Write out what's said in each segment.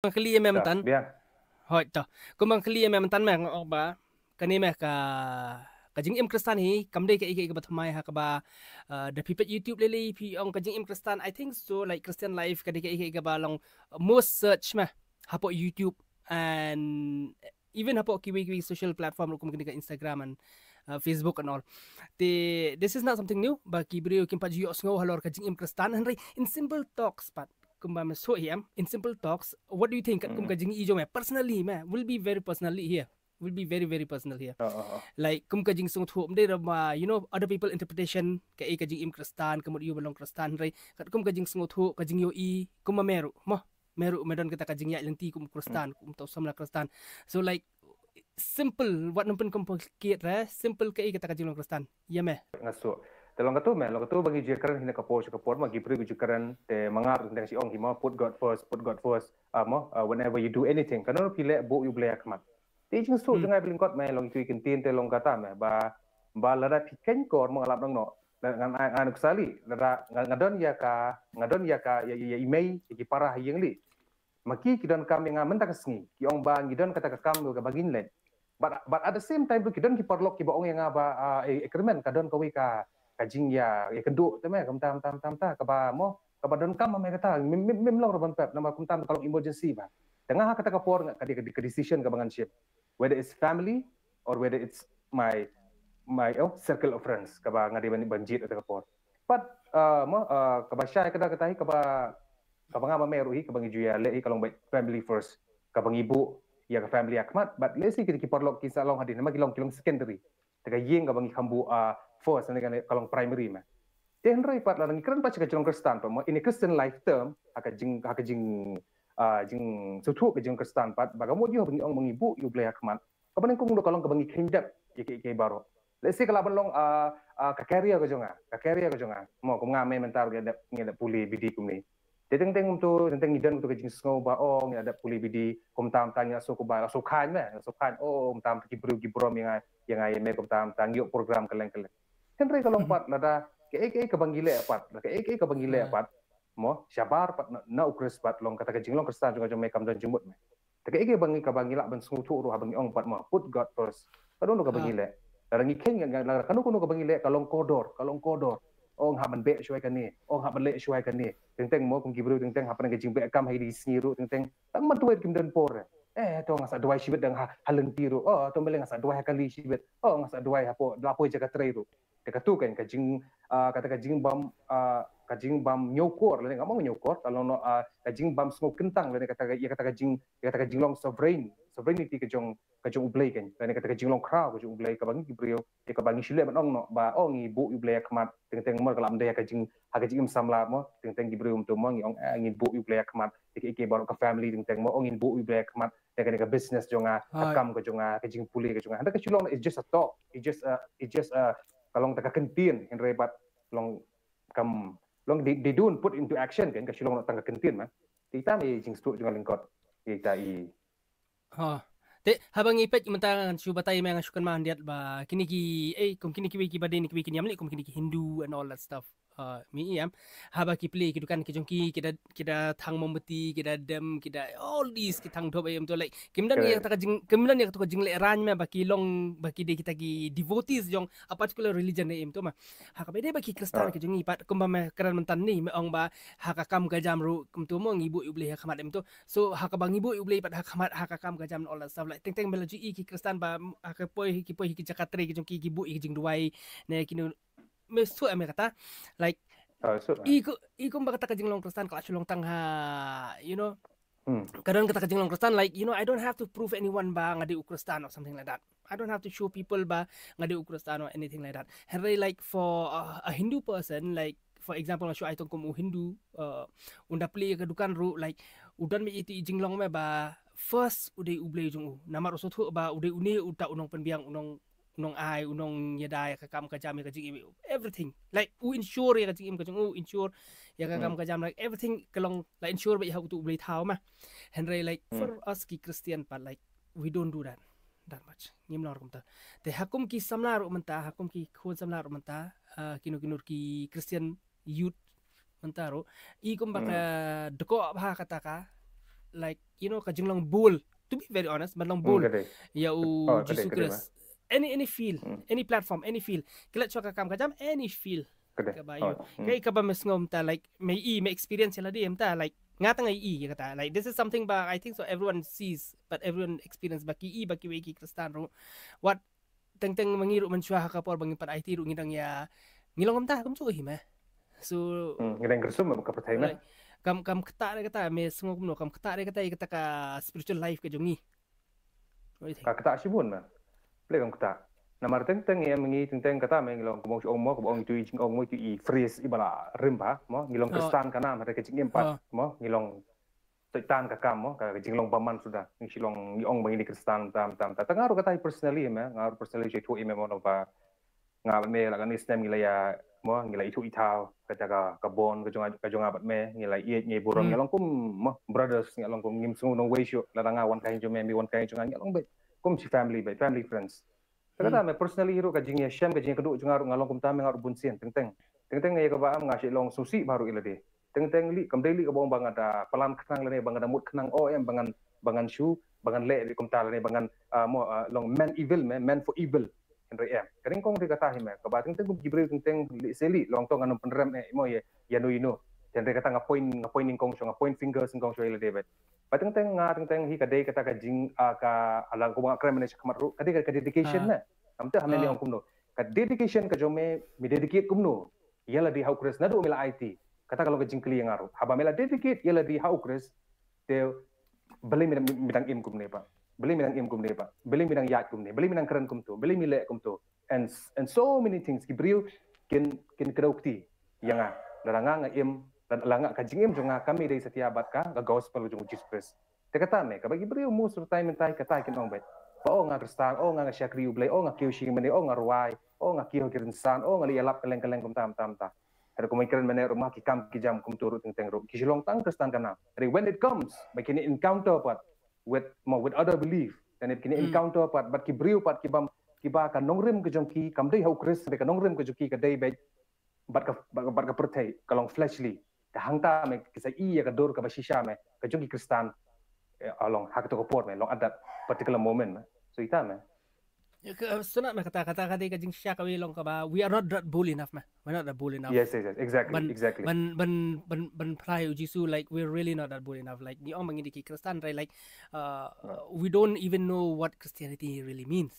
clear mem ta tan biang hoi to kumang clear mem tan meng ok ba kani me ka jing im kristan hi kam de ke ba thamai ha ka ba the people youtube lele pi ong ka jing im kristan I think so like christian life ka de ke ba long most search ma hapo youtube and even hapo kiwi social platform kum ka instagram and Facebook and all. This is not something new. Bagi beliau kimpa jiyo sngo halor ka jing im kristan Henry in simple talks pat kumba me so hiam in simple talks what do you think kum ka jing ijo me personally me will be very personally here will be very personal here like kum ka jing sung thu de ma you know other people interpretation ka jing im kristan kamut yu balong kristan Henry kat kum ka jing sung thu ka jing yo I kum meru meru medon kita ka jing ya lenti kum kristan kum tau samla kristan so like simple what nampen complicated simple ka kata ka jing kristan ya me ngaso telong katu bagi jikaran hina kapor magi pri jikaran te mangar tentang si ong hima put God first whenever you do anything kanu pile bo you blek mat ti jing so jangai belingkot me long tu ikin tin te long kata me ba lada piken kor mengalap nang no ngan kusali lada ngadon ya ka ya imei ki parah yang li maki kidon kam yang mentak sengi ki ong ba ngidon kata ka kam ga bagin len but at the same time tu kidon ki parlok ki ba ong yang ba ekremen kadon kawi ka kajing ya keduk tu me kam tam ka ba mo ka ba don kam me kata mem long roban pep nama kum tam kalau emergency ba tengah kata ka por ka di decision ka bangan ship whether it's family or whether it's my circle of friends ka ba ngadi banjit atau ka por but ka ba syai kada katahi ka ba kabang meru hi kabang juya le hi kalong family first kabang ibu ya ka family akmat but lesi kita kiparlok kisah long hadin nama kilong secondary taga yeng kabang kambu first ne kalong primary ma tenrai pat lang ikran pa chika kristan pa in a Christian life term haka jing sutu ka jing kristan pat bagamo yo bangi ong mangibu yu ble akmat kabang kung do kalong kabang ikhendap ke baro lesi kalaban long ka carrier ka jonga mo kum ngame mentar ngeda puli bidi kumni tentang ngidan tu kajing snow ba oh ada puli bidi kum tam tanya so ko ba so khan oh tam ki bro yang ai me kum tam tangyo program kalen kan re kalong pat lada ke bangile pat ke bangile pat mo syabar pat na ukres pat long kata kajing long kristan juga me kam dan jumut me ke bangila ban snu tu ru abangi ong pat mo put God first kadon ka bangile rangi ken kanu ka bangile kalong kodor ong haban be syuai kan ni ong haban le syuai kan ni tentang mo kum gibru tentang hapan ke jimbe kam hai di sniru tentang tang matuai kim dan por to ngasa dua sibet dang haleng tiru oh to meleng ngasa dua kali sibet oh ngasa dua hapo lapo jaga treiru dekat tu kan kajing kata kajing bam nyokor le ngamong nyokor kalau no kajing bam smoke kentang le kata kajing long sovereignty kajong ublay kan le kata kajing long kraw kajong ublay kabang gibrio ka bangi shile ban ong no ba ong ibu ublay khamat teng mo kalam de kajing samla mo teng gibrio to mo ngi ong ngi bu ublay khamat ke baru ka family teng mo ong ibu ublay khamat ka business jonga akam ka jonga kajing puli ka jonga handa ka chulong is just a talk it just kalong taka kentin henry bat long kam long they don't put into action kan ka chulong taka kentin ma kita me jing stu jonga lingkot kita I te habang ipet mentang syubatai mang syukan mandiat ba kini ki kum kini ki badin ki kini amli kum kini ki Hindu and all that stuff mi am haba ki play ki dukan ki jongki kita thang mombeti kita dem kita all these ki thang dob am to like kimdan ya ta jing kimdan ya to jing le ran me baki long baki de kita ki devotees jong a particular religion em to ma ha ka bede baki kristan ki jongi pat kum ba me karan mentan ni me ong ba ha ka kam ga jam ru kum to mo ngibu ible ha khamat em to so ha ka bang ibu ible pat ha khamat ha ka kam ga jam all that stuff like teng meloji ki kristan ba ha ka poi ki jakatre ki jongki ki bu ki jing duai ne kinu mesu ame kata like iku bakata kajing long kristan kalau long tang ha you know kadang kata kajing long kristan like you know I don't have to prove anyone ba ngadi ukristan or something like that I don't have to show people ba ngadi ukristan or anything like that Henry like for a Hindu person like for example masuk ai tong kum Hindu unda play ke dukan ru like udan mi iti jinglong me ba first udai ublei jung nama rosot hu ba udai uni uta unong penbiang unong ai unong yadai ka kam ka jam ka jing everything like u insure ya ka jing ka jung u insure ya ka kam ka jam like everything kalong like insure ba ya tu ublei thau ma Henry like for us ki Christian but like we don't do that much ngim lor kum ta te hakum ki samlar menta hakum ki khon samlar menta kinur ki Christian youth mentaro I kum baka deko ba kata ka like kajing lang bull. To be very honest, man lang bull. Kadai. Ya Oh, Jesus kadai Christ. Any feel, any platform, any feel. Kilat siya kakam kajam, any feel. kadai. Kabayo. Kaya ka ba mas ngom ta like may experience sila di ta like ngata nga kata like this is something ba I think so everyone sees but everyone experience baki wiki kristano what teng mangiru man siya ka por bangin par IT ru ngidang ya ngilong ta kum so hima so ngidang kersum ka percaya like, kam kata kata me sungok no kam kata kata ka spiritual life ka jongi ka kata sibun na play kam kata namar teng ya mengi teng kata me ngilong kumong mo kumong tu jing ong mo tu I freeze ibala rimba mo ngilong kristan kana mereka jing empat mo ngilong tan ka kam mo ka jing long paman sudah ng silong ong mengi kristan tam tangaru kata personally me ngaru personally je tu me mo no pa nga me la kan istem ngila ya mo ngila itu itau ka bon ka jonga bat me ngila ye burong ngilong kum mo brothers ngilong kum ngim sungu no way show la nga wan kai jo me mi wan kai jonga ngilong be kum si family friends kata me personally hero ka jing ya sham ka jing kedu jonga ngalong kum ta me ngaru bunsian teng ya ka ba am ngasi long susi baru ila de teng li kam daily ka bong bang ada pelan kenang le bang ada mut kenang em bangan shu bangan le kum ta le bangan mo long man evil man for evil Henry M. Kering kong dikata hime, kabating teng gibril teng seli long tong anong penrem mo ye yanu ino. Henry kata ngapoin ning kong ngapoin fingers ning kong ile David. Bating teng hi kadai kata ka jing ka alang ko mga krem ne kamatru kadi ka dedication na. Amte hamen yang kumno. Ka dedication ka jome mi dedicate kumno. Yala di haukres na do mila IT. Kata kalau ka jing kli yang aru. Haba mila dedicate yala di haukres te beli midang im kumne pa. Beli minang im kumne pa, beli minang yat kumne, beli minang keren kumto, beli mile kumto, and so many things. Gibril kin kedaukti yang daranga nga im dan langa kajing im jonga kami dari setiap abad ka gospel jong Jesus Christ. Tekata me kabagi Gibril mu sur time mentai kata kin ong bet. Pa o nga kristal, o nga syakri ublay, o nga kiyo shi mene, o nga ruwai, o nga kiyo kirinsan, o nga lialap keleng kum tam. Ada kemungkinan mana rumah kikam kijam kum turut teng rum. Kisilong tang kristan kana. When it comes, makin encounter what with other belief dan it kini encounter pat but kibriu pat kiba ka nongrim ke jongki kamdei hau kris be ka nongrim ke jongki ka dei be bat ka pertai kalong fleshly ka hangta me kisa iya ka dor ka bashisha me ka jongki kristan along hak to ko me long at that particular moment so ita me sunat me kata ka jing sya ka long ka ba we are not that bull enough ma we're not that bull enough yes exactly ban pray jisu like we're really not that bull enough like ni ong mangi di kristan right like we don't even know what Christianity really means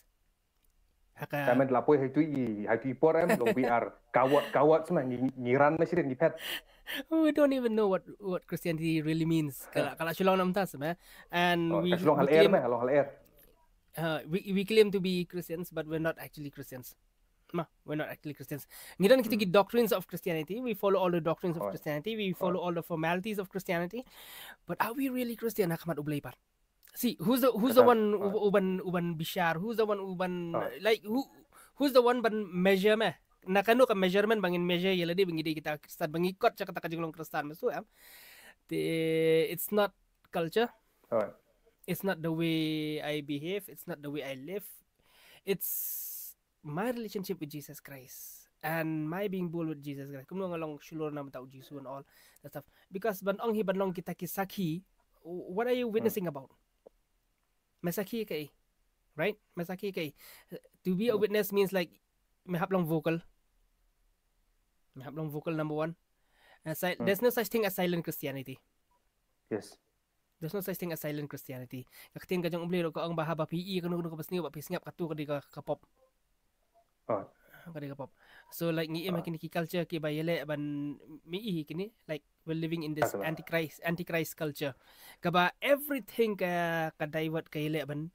haka kami lapoi hai tu por em long we are kawat semua ngiran na sih ni pet we don't even know what Christianity really means kalau sulong nam tas ma and we sulong hal air we claim to be Christians, but we're not actually Christians. We're not actually Christians. Ngidan kita get doctrines of Christianity. We follow all the doctrines of Christianity. We follow all the formalities of Christianity. But are we really Christian? Hakamat ublay par. See, who's the one uban bishar? Who's the one uban like who's the one ban measure me? Nakano ka measurement bangin measure yala di bangi kita Kristen bangikot sa kata kajinglong Kristen masu am. It's not culture. It's not the way I behave. It's not the way I live. It's my relationship with Jesus Christ and my being bold with Jesus Christ. Kung ngalong shulor na matao Jesus and all that stuff. Because banong kita kisaki, what are you witnessing about? Masaki kay, right? Masaki kay. To be a witness means like mahap lang vocal. Mahap lang vocal number one. There's no such thing as silent Christianity. Yes. There's no such thing as silent Christianity. Kakating ka diyang umblero ka ang bahaba PE ka nung kapasniyo papisngap katu kadi ka kapop. Kadi ka pop. So like ni makin ki culture ki bayele ban mi kini like we're living in this antichrist culture. Kaba everything ka divert ka ile ban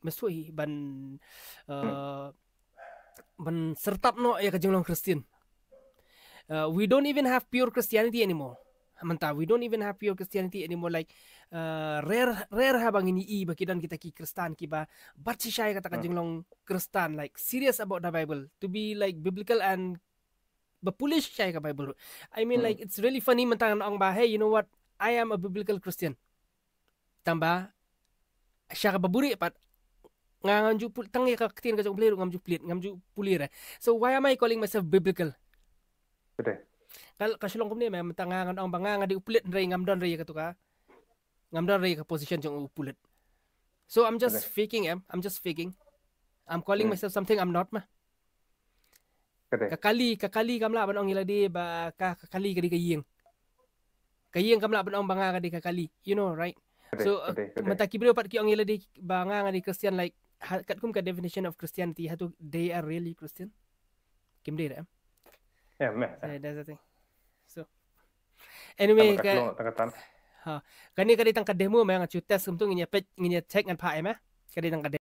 masui ban sertap no ya ka jinglong Christian. We don't even have pure Christianity anymore. Manta, we don't even have pure Christianity anymore. Like rare habang ini bakidan kita ki Kristan kiba bat siya kata kajinglong Kristan like serious about the Bible to be like biblical and bapulish siya ka Bible. I mean like it's really funny mantang ang ba hey you know what I am a biblical Christian. Tamba siya ka baburi pat ngamju tangi ka kitin ka jong plero ngamju pulir. So why am I calling myself biblical? Betul. Kasulong ko niya, may matangangan ang bangangan di uplit rin ngamdon rin ka. ngamda ray ka position jong pulit. So I'm just faking I'm just faking. I'm calling myself something I'm not mah. Kakali kamla ban ong iladi ba kakali kadi kayeng. Kayeng kamla ban ong banga kadi kakali. You know, right? So mataki beliau pat ki ong iladi banga ngadi Christian like kat kum ka definition of Christianity hatu they are really Christian. Kim dia Yeah, meh. That's the thing. So anyway kani kadi tang ka demo ma nga chu test kum tu nginya pet nginya check ngan pa ma kadi tang ka